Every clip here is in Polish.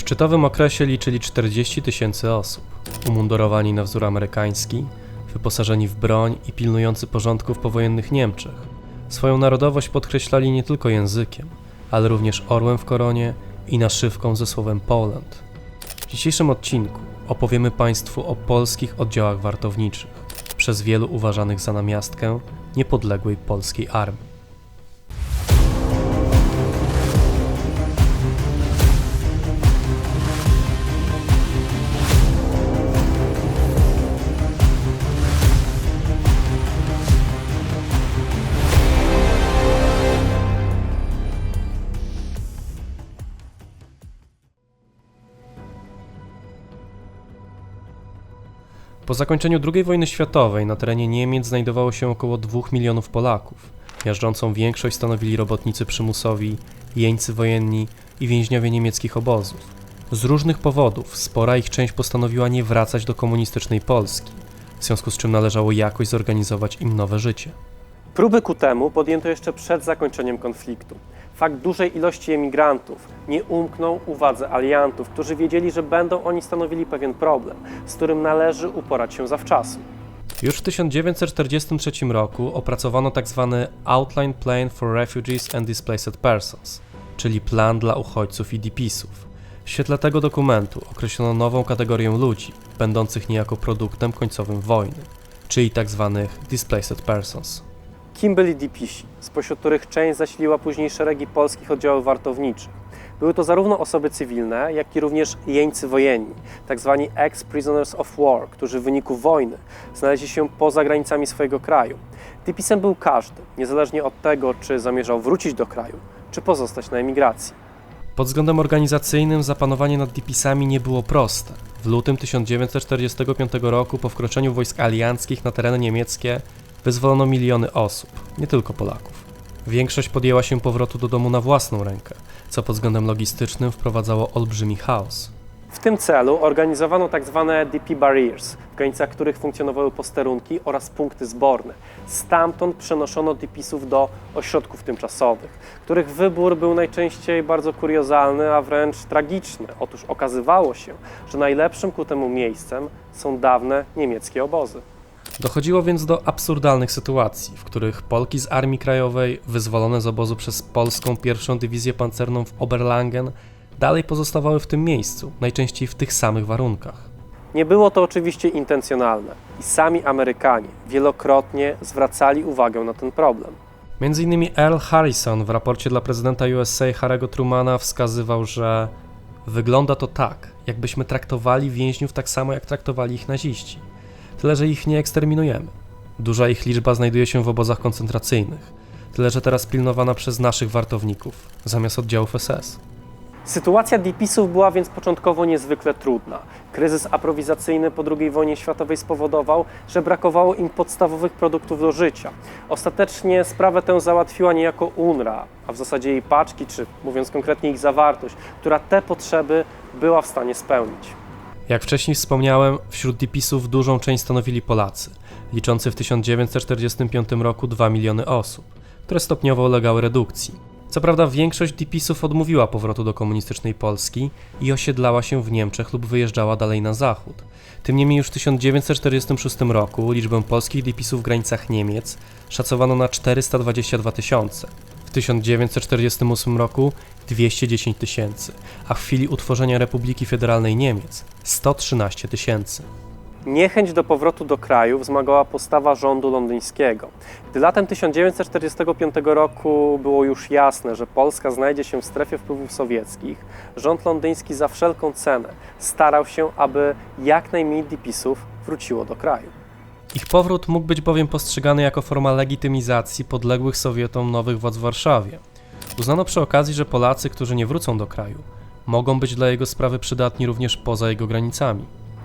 szczytowym okresie liczyli 40 000 osób, umundurowani na wzór amerykański, wyposażeni w broń i pilnujący porządku w powojennych Niemczech. Swoją narodowość podkreślali nie tylko językiem, ale również orłem w koronie i naszywką ze słowem Poland. W dzisiejszym odcinku opowiemy Państwu o polskich oddziałach wartowniczych, przez wielu uważanych za namiastkę niepodległej polskiej armii. Po zakończeniu II wojny światowej na terenie Niemiec znajdowało się około 2 milionów Polaków. Miażdżącą większość stanowili robotnicy przymusowi, jeńcy wojenni i więźniowie niemieckich obozów. Z różnych powodów spora ich część postanowiła nie wracać do komunistycznej Polski, w związku z czym należało jakoś zorganizować im nowe życie. Próby ku temu podjęto jeszcze przed zakończeniem konfliktu. Fakt dużej ilości emigrantów nie umknął uwadze aliantów, którzy wiedzieli, że będą oni stanowili pewien problem, z którym należy uporać się zawczasu. Już w 1943 roku opracowano tzw. Outline Plan for Refugees and Displaced Persons, czyli plan dla uchodźców i DPS-ów. W świetle tego dokumentu określono nową kategorię ludzi, będących niejako produktem końcowym wojny, czyli tzw. Displaced Persons. Kim byli DPS-i, spośród których część zasiliła później szeregi polskich oddziałów wartowniczych? Były to zarówno osoby cywilne, jak i również jeńcy wojenni, tzw. ex-prisoners of war, którzy w wyniku wojny znaleźli się poza granicami swojego kraju. DPS-em był każdy, niezależnie od tego, czy zamierzał wrócić do kraju, czy pozostać na emigracji. Pod względem organizacyjnym zapanowanie nad DPS-ami nie było proste. W lutym 1945 roku po wkroczeniu wojsk alianckich na tereny niemieckie wyzwolono miliony osób, nie tylko Polaków. Większość podjęła się powrotu do domu na własną rękę, co pod względem logistycznym wprowadzało olbrzymi chaos. W tym celu organizowano tzw. DP Barriers, w granicach których funkcjonowały posterunki oraz punkty zborne. Stamtąd przenoszono DPS-ów do ośrodków tymczasowych, których wybór był najczęściej bardzo kuriozalny, a wręcz tragiczny. Otóż okazywało się, że najlepszym ku temu miejscem są dawne niemieckie obozy. Dochodziło więc do absurdalnych sytuacji, w których Polki z Armii Krajowej, wyzwolone z obozu przez polską pierwszą dywizję pancerną w Oberlangen, dalej pozostawały w tym miejscu, najczęściej w tych samych warunkach. Nie było to oczywiście intencjonalne i sami Amerykanie wielokrotnie zwracali uwagę na ten problem. Między innymi Earl Harrison w raporcie dla prezydenta USA Harry'ego Trumana wskazywał, że wygląda to tak, jakbyśmy traktowali więźniów tak samo, jak traktowali ich naziści. Tyle, że ich nie eksterminujemy. Duża ich liczba znajduje się w obozach koncentracyjnych, tyle, że teraz pilnowana przez naszych wartowników, zamiast oddziałów SS. Sytuacja DPS-ów była więc początkowo niezwykle trudna. Kryzys aprowizacyjny po II wojnie światowej spowodował, że brakowało im podstawowych produktów do życia. Ostatecznie sprawę tę załatwiła niejako UNRWA, a w zasadzie jej paczki, czy mówiąc konkretnie ich zawartość, która te potrzeby była w stanie spełnić. Jak wcześniej wspomniałem, wśród DPS-ów dużą część stanowili Polacy, liczący w 1945 roku 2 miliony osób, które stopniowo ulegały redukcji. Co prawda większość DPS-ów odmówiła powrotu do komunistycznej Polski i osiedlała się w Niemczech lub wyjeżdżała dalej na zachód. Tym niemniej już w 1946 roku liczbę polskich DPS-ów w granicach Niemiec szacowano na 422 000. W 1948 roku 210 000, a w chwili utworzenia Republiki Federalnej Niemiec 113 000. Niechęć do powrotu do kraju wzmagała postawa rządu londyńskiego. Gdy latem 1945 roku było już jasne, że Polska znajdzie się w strefie wpływów sowieckich, rząd londyński za wszelką cenę starał się, aby jak najmniej DPS-ów wróciło do kraju. Ich powrót mógł być bowiem postrzegany jako forma legitymizacji podległych Sowietom nowych władz w Warszawie. Uznano przy okazji, że Polacy, którzy nie wrócą do kraju, mogą być dla jego sprawy przydatni również poza jego granicami.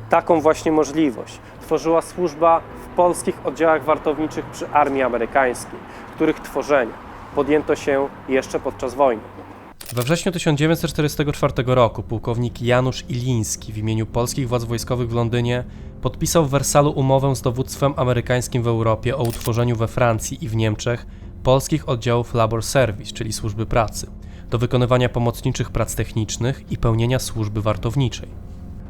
Taką właśnie możliwość tworzyła służba w polskich oddziałach wartowniczych przy Armii Amerykańskiej, których tworzenia podjęto się jeszcze podczas wojny. We wrześniu 1944 roku pułkownik Janusz Iliński w imieniu polskich władz wojskowych w Londynie podpisał w Wersalu umowę z dowództwem amerykańskim w Europie o utworzeniu we Francji i w Niemczech polskich oddziałów Labor Service, czyli służby pracy, do wykonywania pomocniczych prac technicznych i pełnienia służby wartowniczej.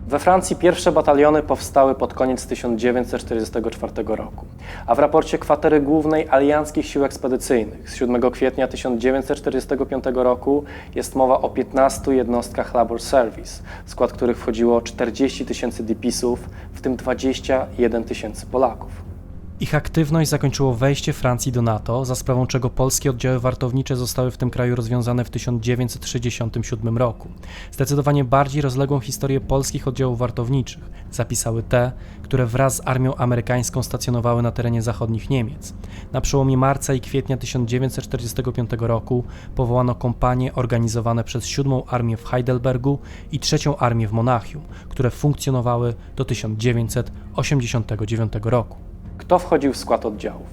We Francji pierwsze bataliony powstały pod koniec 1944 roku, a w raporcie Kwatery Głównej Alianckich Sił Ekspedycyjnych z 7 kwietnia 1945 roku jest mowa o 15 jednostkach Labor Service, w skład których wchodziło 40 000 DPS-ów, w tym 21 000 Polaków. Ich aktywność zakończyło wejście Francji do NATO, za sprawą czego polskie oddziały wartownicze zostały w tym kraju rozwiązane w 1967 roku. Zdecydowanie bardziej rozległą historię polskich oddziałów wartowniczych zapisały te, które wraz z armią amerykańską stacjonowały na terenie zachodnich Niemiec. Na przełomie marca i kwietnia 1945 roku powołano kompanie organizowane przez 7. Armię w Heidelbergu i 3. Armię w Monachium, które funkcjonowały do 1989 roku. Kto wchodził w skład oddziałów?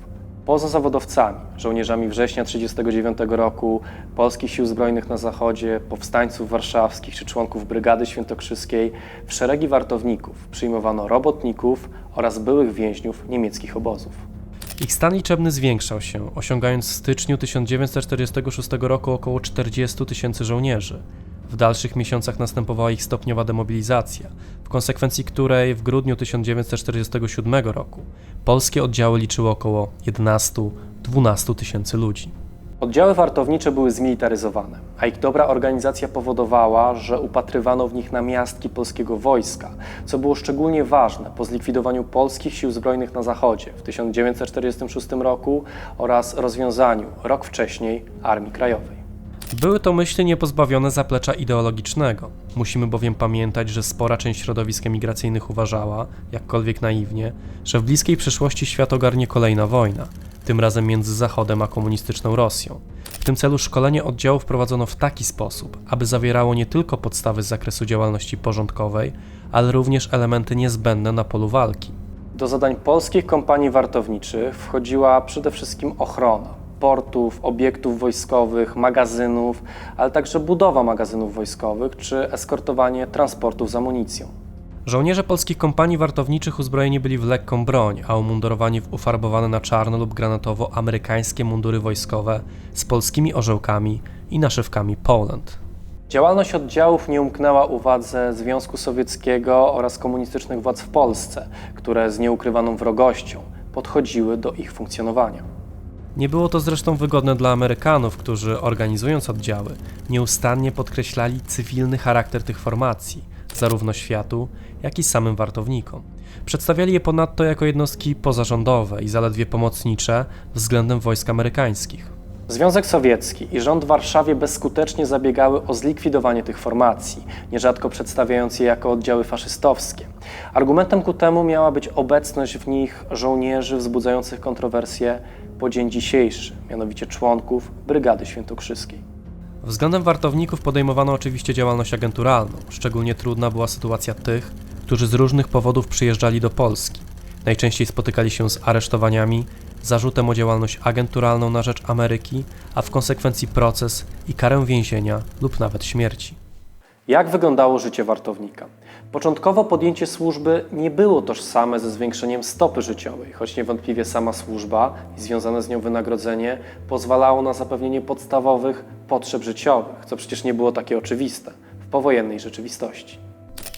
Poza zawodowcami, żołnierzami września 1939 roku, Polskich Sił Zbrojnych na Zachodzie, powstańców warszawskich czy członków Brygady Świętokrzyskiej, w szeregi wartowników przyjmowano robotników oraz byłych więźniów niemieckich obozów. Ich stan liczebny zwiększał się, osiągając w styczniu 1946 roku około 40 000 żołnierzy. W dalszych miesiącach następowała ich stopniowa demobilizacja, w konsekwencji której w grudniu 1947 roku polskie oddziały liczyły około 11–12 tysięcy ludzi. Oddziały wartownicze były zmilitaryzowane, a ich dobra organizacja powodowała, że upatrywano w nich namiastki polskiego wojska, co było szczególnie ważne po zlikwidowaniu Polskich Sił Zbrojnych na Zachodzie w 1946 roku oraz rozwiązaniu rok wcześniej Armii Krajowej. Były to myśli niepozbawione zaplecza ideologicznego. Musimy bowiem pamiętać, że spora część środowisk emigracyjnych uważała, jakkolwiek naiwnie, że w bliskiej przyszłości świat ogarnie kolejna wojna, tym razem między Zachodem a komunistyczną Rosją. W tym celu szkolenie oddziałów prowadzono w taki sposób, aby zawierało nie tylko podstawy z zakresu działalności porządkowej, ale również elementy niezbędne na polu walki. Do zadań polskich kompanii wartowniczych wchodziła przede wszystkim ochrona portów, obiektów wojskowych, magazynów, ale także budowa magazynów wojskowych czy eskortowanie transportów z amunicją. Żołnierze polskich kompanii wartowniczych uzbrojeni byli w lekką broń, a umundurowani w ufarbowane na czarno lub granatowo amerykańskie mundury wojskowe z polskimi orzełkami i naszywkami Poland. Działalność oddziałów nie umknęła uwadze Związku Sowieckiego oraz komunistycznych władz w Polsce, które z nieukrywaną wrogością podchodziły do ich funkcjonowania. Nie było to zresztą wygodne dla Amerykanów, którzy organizując oddziały nieustannie podkreślali cywilny charakter tych formacji, zarówno światu, jak i samym wartownikom. Przedstawiali je ponadto jako jednostki pozarządowe i zaledwie pomocnicze względem wojsk amerykańskich. Związek Sowiecki i rząd w Warszawie bezskutecznie zabiegały o zlikwidowanie tych formacji, nierzadko przedstawiając je jako oddziały faszystowskie. Argumentem ku temu miała być obecność w nich żołnierzy wzbudzających kontrowersje po dzień dzisiejszy, mianowicie członków Brygady Świętokrzyskiej. Względem wartowników podejmowano oczywiście działalność agenturalną. Szczególnie trudna była sytuacja tych, którzy z różnych powodów przyjeżdżali do Polski. Najczęściej spotykali się z aresztowaniami, zarzutem o działalność agenturalną na rzecz Ameryki, a w konsekwencji proces i karę więzienia lub nawet śmierci. Jak wyglądało życie wartownika? Początkowo podjęcie służby nie było tożsame ze zwiększeniem stopy życiowej, choć niewątpliwie sama służba i związane z nią wynagrodzenie pozwalało na zapewnienie podstawowych potrzeb życiowych, co przecież nie było takie oczywiste w powojennej rzeczywistości.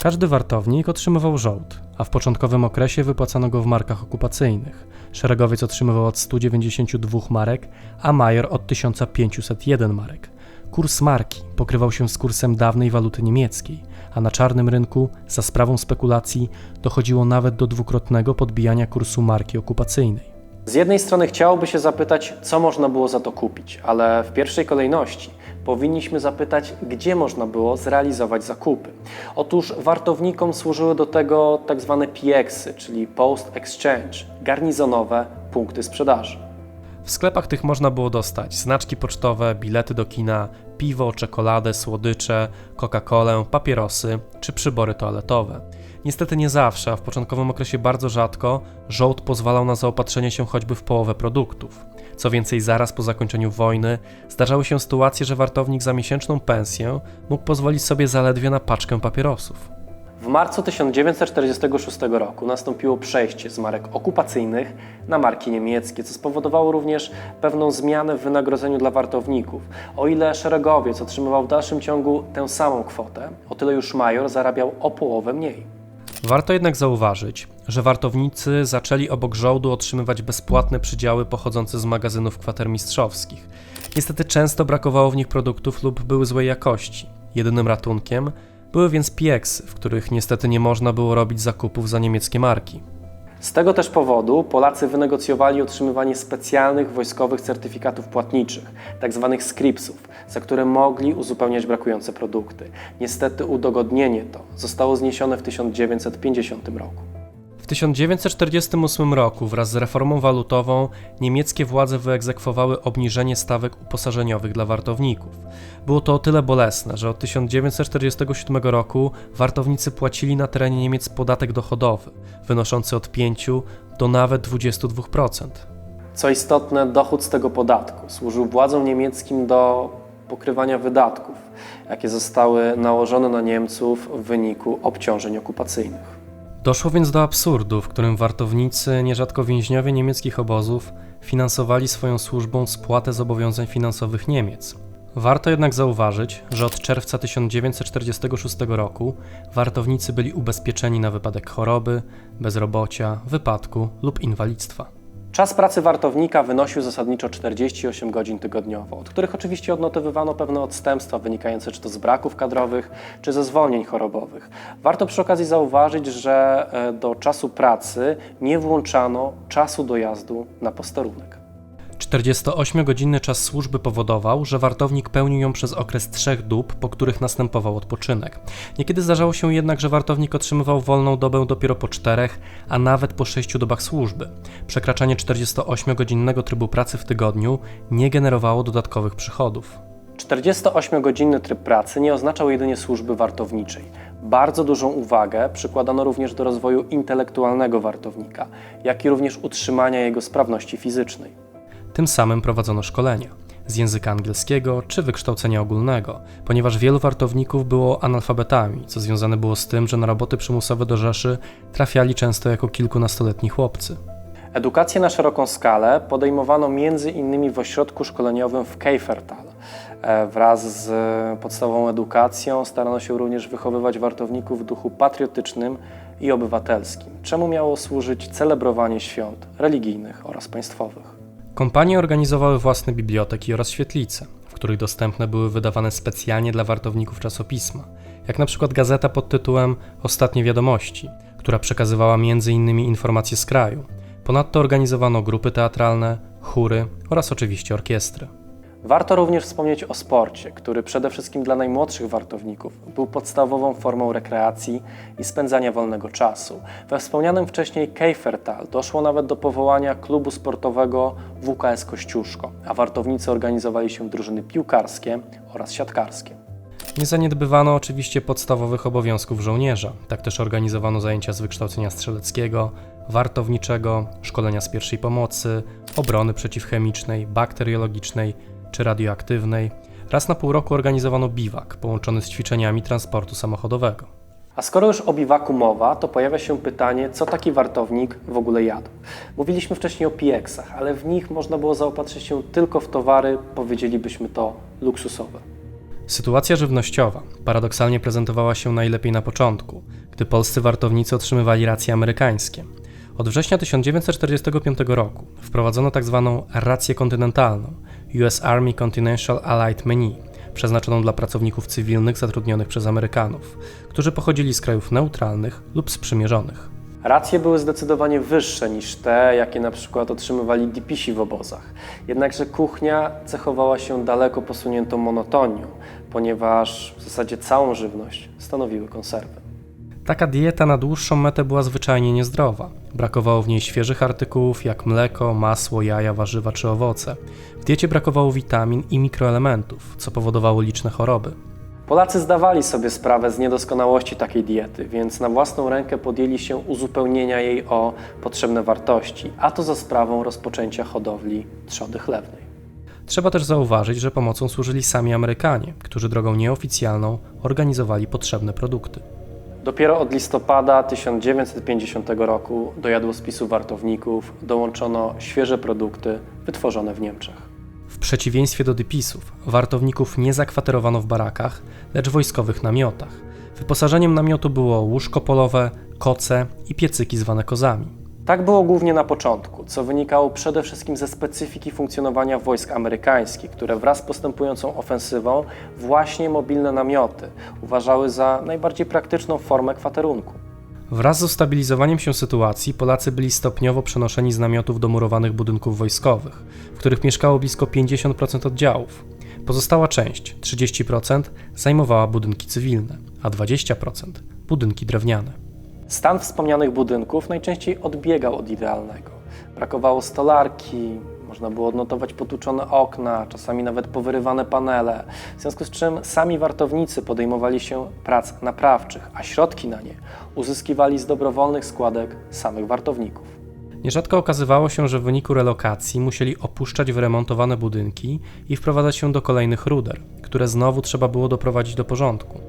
Każdy wartownik otrzymywał żołd, a w początkowym okresie wypłacano go w markach okupacyjnych. Szeregowiec otrzymywał od 192 marek, a major od 1501 marek. Kurs marki pokrywał się z kursem dawnej waluty niemieckiej, a na czarnym rynku, za sprawą spekulacji, dochodziło nawet do dwukrotnego podbijania kursu marki okupacyjnej. Z jednej strony chciałoby się zapytać, co można było za to kupić, ale w pierwszej kolejności powinniśmy zapytać, gdzie można było zrealizować zakupy. Otóż wartownikom służyły do tego tzw. PX-y, czyli Post Exchange, garnizonowe punkty sprzedaży. W sklepach tych można było dostać znaczki pocztowe, bilety do kina, piwo, czekoladę, słodycze, Coca-Colę, papierosy czy przybory toaletowe. Niestety nie zawsze, a w początkowym okresie bardzo rzadko, żołd pozwalał na zaopatrzenie się choćby w połowę produktów. Co więcej, zaraz po zakończeniu wojny zdarzały się sytuacje, że wartownik za miesięczną pensję mógł pozwolić sobie zaledwie na paczkę papierosów. W W marcu 1946 roku nastąpiło przejście z marek okupacyjnych na marki niemieckie, co spowodowało również pewną zmianę w wynagrodzeniu dla wartowników. O ile szeregowiec otrzymywał w dalszym ciągu tę samą kwotę, o tyle już major zarabiał o połowę mniej. Warto jednak zauważyć, że wartownicy zaczęli obok żołdu otrzymywać bezpłatne przydziały pochodzące z magazynów kwatermistrzowskich. Niestety często brakowało w nich produktów lub były złej jakości. Jedynym ratunkiem były więc pieksy, w których niestety nie można było robić zakupów za niemieckie marki. Z tego też powodu Polacy wynegocjowali otrzymywanie specjalnych wojskowych certyfikatów płatniczych, tzw. scripsów, za które mogli uzupełniać brakujące produkty. Niestety udogodnienie to zostało zniesione w 1950 roku. W 1948 roku wraz z reformą walutową niemieckie władze wyegzekwowały obniżenie stawek uposażeniowych dla wartowników. Było to o tyle bolesne, że od 1947 roku wartownicy płacili na terenie Niemiec podatek dochodowy, wynoszący od 5 do nawet 22%. Co istotne, dochód z tego podatku służył władzom niemieckim do pokrywania wydatków, jakie zostały nałożone na Niemców w wyniku obciążeń okupacyjnych. Doszło więc do absurdu, w którym wartownicy, nierzadko więźniowie niemieckich obozów, finansowali swoją służbą spłatę zobowiązań finansowych Niemiec. Warto jednak zauważyć, że od czerwca 1946 roku wartownicy byli ubezpieczeni na wypadek choroby, bezrobocia, wypadku lub inwalidztwa. Czas pracy wartownika wynosił zasadniczo 48 godzin tygodniowo, od których oczywiście odnotowywano pewne odstępstwa wynikające czy to z braków kadrowych, czy ze zwolnień chorobowych. Warto przy okazji zauważyć, że do czasu pracy nie włączano czasu dojazdu na posterunek. 48-godzinny czas służby powodował, że wartownik pełnił ją przez okres 3 dób, po których następował odpoczynek. Niekiedy zdarzało się jednak, że wartownik otrzymywał wolną dobę dopiero po 4, a nawet po 6 dobach służby. Przekraczanie 48-godzinnego trybu pracy w tygodniu nie generowało dodatkowych przychodów. 48-godzinny tryb pracy nie oznaczał jedynie służby wartowniczej. Bardzo dużą uwagę przykładano również do rozwoju intelektualnego wartownika, jak i również utrzymania jego sprawności fizycznej. Tym samym prowadzono szkolenia z języka angielskiego czy wykształcenia ogólnego, ponieważ wielu wartowników było analfabetami, co związane było z tym, że na roboty przymusowe do Rzeszy trafiali często jako kilkunastoletni chłopcy. Edukację na szeroką skalę podejmowano m.in. w ośrodku szkoleniowym w Kiefertal. Wraz z podstawową edukacją starano się również wychowywać wartowników w duchu patriotycznym i obywatelskim, czemu miało służyć celebrowanie świąt religijnych oraz państwowych. Kompanie organizowały własne biblioteki oraz świetlice, w których dostępne były wydawane specjalnie dla wartowników czasopisma, jak na przykład gazeta pod tytułem Ostatnie Wiadomości, która przekazywała m.in. informacje z kraju. Ponadto organizowano grupy teatralne, chóry oraz oczywiście orkiestry. Warto również wspomnieć o sporcie, który przede wszystkim dla najmłodszych wartowników był podstawową formą rekreacji i spędzania wolnego czasu. We wspomnianym wcześniej Kiefertal doszło nawet do powołania klubu sportowego WKS Kościuszko, a wartownicy organizowali się w drużyny piłkarskie oraz siatkarskie. Nie zaniedbywano oczywiście podstawowych obowiązków żołnierza, tak też organizowano zajęcia z wykształcenia strzeleckiego, wartowniczego, szkolenia z pierwszej pomocy, obrony przeciwchemicznej, bakteriologicznej czy radioaktywnej. Raz na pół roku organizowano biwak połączony z ćwiczeniami transportu samochodowego. A skoro już o biwaku mowa, to pojawia się pytanie, co taki wartownik w ogóle jadł. Mówiliśmy wcześniej o pieksach, ale w nich można było zaopatrzyć się tylko w towary, powiedzielibyśmy to, luksusowe. Sytuacja żywnościowa paradoksalnie prezentowała się najlepiej na początku, gdy polscy wartownicy otrzymywali racje amerykańskie. Od września 1945 roku wprowadzono tzw. rację kontynentalną US Army Continental Allied Menu, przeznaczoną dla pracowników cywilnych zatrudnionych przez Amerykanów, którzy pochodzili z krajów neutralnych lub sprzymierzonych. Racje były zdecydowanie wyższe niż te, jakie na przykład otrzymywali dipisi w obozach. Jednakże kuchnia cechowała się daleko posuniętą monotonią, ponieważ w zasadzie całą żywność stanowiły konserwy. Taka dieta na dłuższą metę była zwyczajnie niezdrowa. Brakowało w niej świeżych artykułów jak mleko, masło, jaja, warzywa czy owoce. W diecie brakowało witamin i mikroelementów, co powodowało liczne choroby. Polacy zdawali sobie sprawę z niedoskonałości takiej diety, więc na własną rękę podjęli się uzupełnienia jej o potrzebne wartości, a to za sprawą rozpoczęcia hodowli trzody chlewnej. Trzeba też zauważyć, że pomocą służyli sami Amerykanie, którzy drogą nieoficjalną organizowali potrzebne produkty. Dopiero od listopada 1950 roku do jadłospisu wartowników dołączono świeże produkty wytworzone w Niemczech. W przeciwieństwie do dypisów, wartowników nie zakwaterowano w barakach, lecz w wojskowych namiotach. Wyposażeniem namiotu było łóżko polowe, koce i piecyki zwane kozami. Tak było głównie na początku, co wynikało przede wszystkim ze specyfiki funkcjonowania wojsk amerykańskich, które wraz z postępującą ofensywą właśnie mobilne namioty uważały za najbardziej praktyczną formę kwaterunku. Wraz z ustabilizowaniem się sytuacji Polacy byli stopniowo przenoszeni z namiotów do murowanych budynków wojskowych, w których mieszkało blisko 50% oddziałów. Pozostała część, 30%, zajmowała budynki cywilne, a 20% budynki drewniane. Stan wspomnianych budynków najczęściej odbiegał od idealnego. Brakowało stolarki, można było odnotować potłuczone okna, czasami nawet powyrywane panele, w związku z czym sami wartownicy podejmowali się prac naprawczych, a środki na nie uzyskiwali z dobrowolnych składek samych wartowników. Nierzadko okazywało się, że w wyniku relokacji musieli opuszczać wyremontowane budynki i wprowadzać się do kolejnych ruder, które znowu trzeba było doprowadzić do porządku.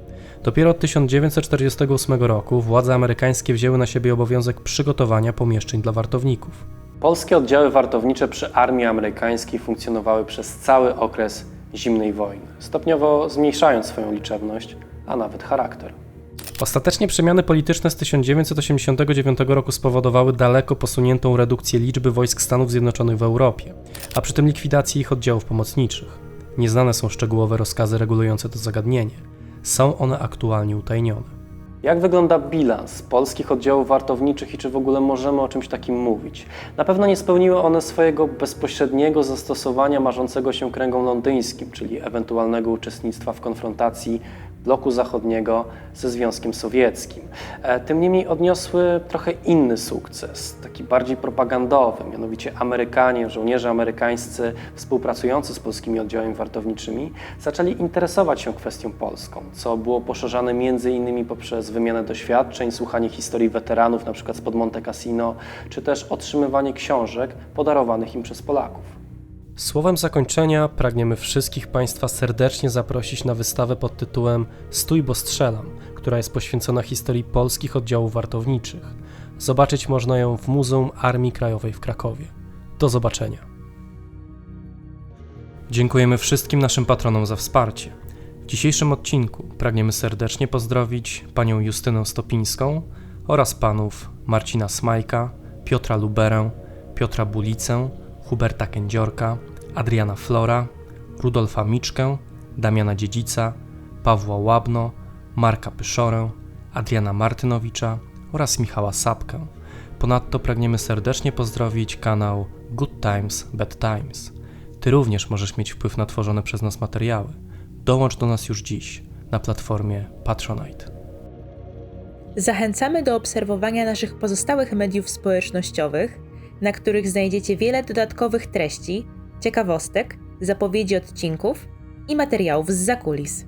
Dopiero od 1948 roku władze amerykańskie wzięły na siebie obowiązek przygotowania pomieszczeń dla wartowników. Polskie oddziały wartownicze przy armii amerykańskiej funkcjonowały przez cały okres zimnej wojny, stopniowo zmniejszając swoją liczebność, a nawet charakter. Ostatecznie przemiany polityczne z 1989 roku spowodowały daleko posuniętą redukcję liczby wojsk Stanów Zjednoczonych w Europie, a przy tym likwidację ich oddziałów pomocniczych. Nieznane są szczegółowe rozkazy regulujące to zagadnienie. Są one aktualnie utajnione. Jak wygląda bilans polskich oddziałów wartowniczych i czy w ogóle możemy o czymś takim mówić? Na pewno nie spełniły one swojego bezpośredniego zastosowania marzącego się kręgom londyńskim, czyli ewentualnego uczestnictwa w konfrontacji bloku zachodniego ze Związkiem Sowieckim. Tym niemniej odniosły trochę inny sukces, taki bardziej propagandowy, mianowicie Amerykanie, żołnierze amerykańscy współpracujący z polskimi oddziałami wartowniczymi zaczęli interesować się kwestią polską, co było poszerzane m.in. poprzez wymianę doświadczeń, słuchanie historii weteranów, np. spod Monte Cassino, czy też otrzymywanie książek podarowanych im przez Polaków. Słowem zakończenia pragniemy wszystkich Państwa serdecznie zaprosić na wystawę pod tytułem Stój, bo strzelam, która jest poświęcona historii polskich oddziałów wartowniczych. Zobaczyć można ją w Muzeum Armii Krajowej w Krakowie. Do zobaczenia. Dziękujemy wszystkim naszym patronom za wsparcie. W dzisiejszym odcinku pragniemy serdecznie pozdrowić panią Justynę Stopińską oraz panów Marcina Smajka, Piotra Luberę, Piotra Bulicę, Huberta Kędziorka, Adriana Flora, Rudolfa Miczkę, Damiana Dziedzica, Pawła Łabno, Marka Pyszorę, Adriana Martynowicza oraz Michała Sapkę. Ponadto pragniemy serdecznie pozdrowić kanał Good Times, Bad Times. Ty również możesz mieć wpływ na tworzone przez nas materiały. Dołącz do nas już dziś na platformie Patronite. Zachęcamy do obserwowania naszych pozostałych mediów społecznościowych, na których znajdziecie wiele dodatkowych treści, ciekawostek, zapowiedzi odcinków i materiałów zza kulis.